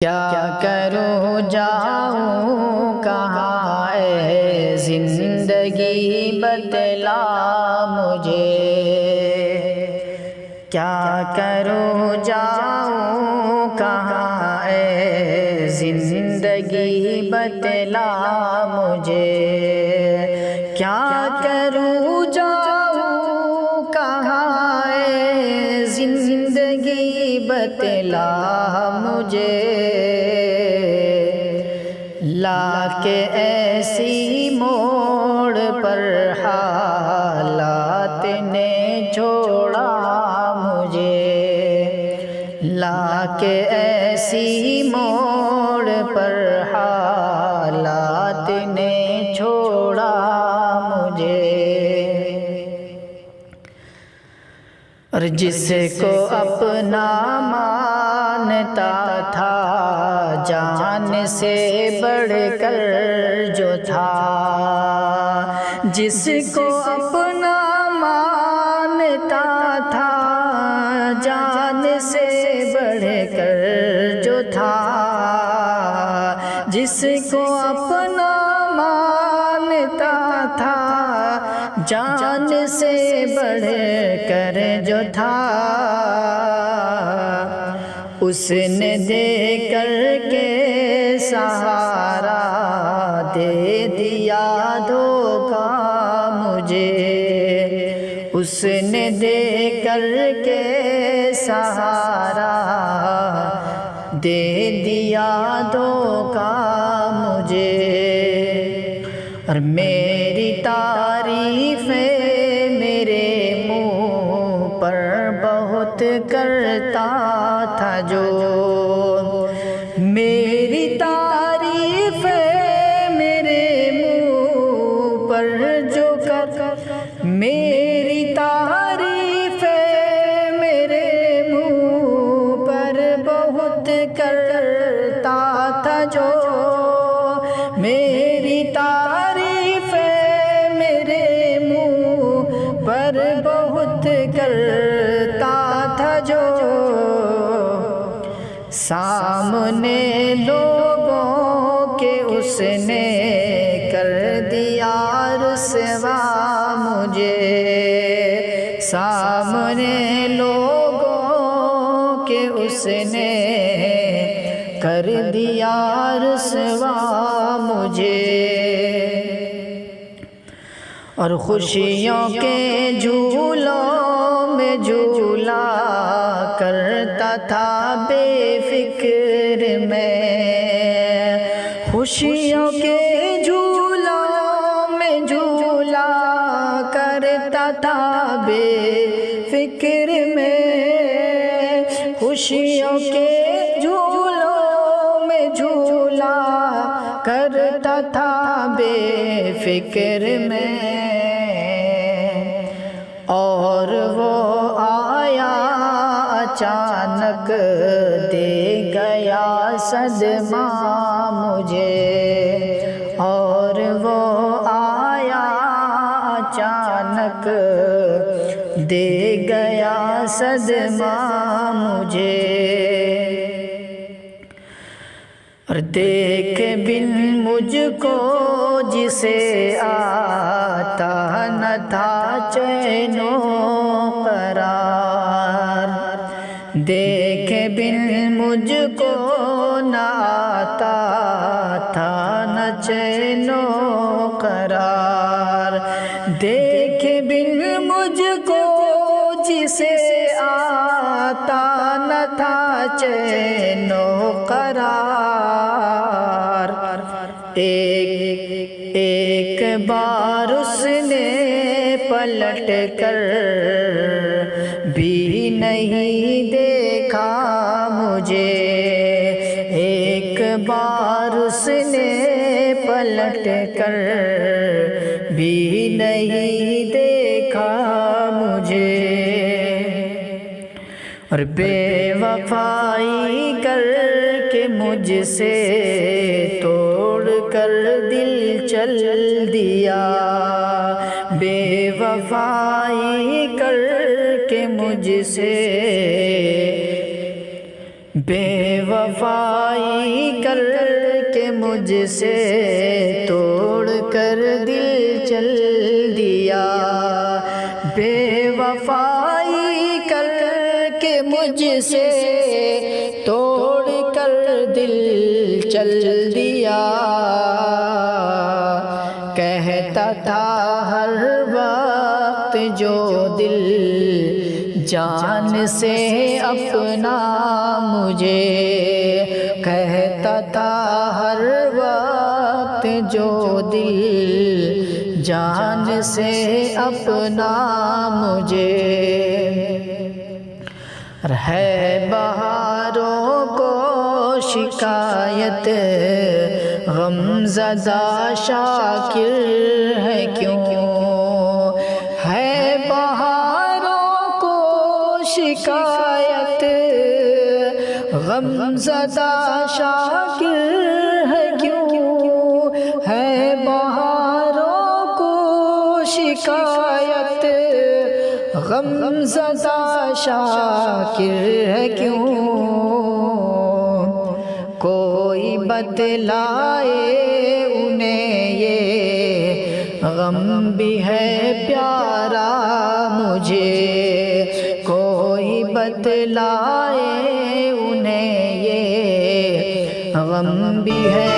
کیا کروں جاؤں کہاں اے زندگی بتلا مجھے، کیا کروں جاؤں کہاں اے زندگی بتلا مجھے، کیا کروں جاؤں کہاں اے زندگی بتلا مجھے، لا کے ایسی موڑ پر حالات نے چھوڑا مجھے، لا کے ایسی موڑ پر حالات نے چھوڑا مجھے، اور جس کو اپنا مانتا تھا جان سے بڑھ کر جو تھا، جس کو اپنا مانتا تھا جان سے بڑھ کر جو تھا، جس کو اپنا مانتا تھا جان سے بڑھ کر جو تھا، اس نے دے کر کے سہارا دے دیا دھوکا مجھے، اس نے دے کر کے سہارا دے دیا دھوکا مجھے، اور میری تعریفیں میرے منہ پر بہت کرتا تھا جو، میری تعریفیں میرے منہ پر جو میری تعریفیں میرے منہ پر بہت کرتا تھا جو، میری تعریفیں میرے منہ پر بہت کرتا تھا جو، سامنے لوگوں کے اس نے کر دیا رسوا مجھے، سامنے لوگوں کے اس نے کر دیا رسوا مجھے، اور خوشیوں کے جھولوں میں جھولا کرتا تھا بے فکر میں، خوشیوں کے جھولوں میں جھولا کرتا تھا بے فکر میں، خوشیوں کے جھولوں میں جھولا کرتا تھا بے فکر میں، اور وہ آیا اچانک دے گیا صدمہ مجھے، اور وہ آیا اچانک دے گیا صدمہ مجھے، اور دیکھ بن مجھ کو جسے آتا نہ تھا چین و قرار، دیکھ بن مجھ کو نہ آتا تھا نہ چین و قرار، دیکھ بن مجھ کو جسے آتا نہ تھا چین و قرار، ایک بار اس نے پلٹ کر بھی نہیں دیکھا مجھے، ایک بار اس نے پلٹ کر بھی نہیں دیکھا مجھے، اور بے وفائی کر کے مجھ سے توڑ کر دل چل دیا، بے وفائی کر کے مجھ سے بے وفائی وفائی کر کے مجھ سے توڑ کر دل چل دیا، بے وفائی کر کے مجھ سے توڑ کر دل چل دیا، کہتا تھا ہر وقت جو دل جان سے اپنا مجھے، کہتا تھا ہر وقت جو دل جان سے اپنا مجھے، ہے بہاروں کو شکایت غم زدہ شاکر ہے کیوں، ہے بہاروں کو شکایت غم زدہ شاکر ہے کیوں، ہے بہاروں کو شکایت غم زدہ شاکر ہے کیوں، کوئی بتلائے انہیں یہ غم بھی ہے پیارا مجھے، کوئی بتلائے انہیں یہ غم بھی ہے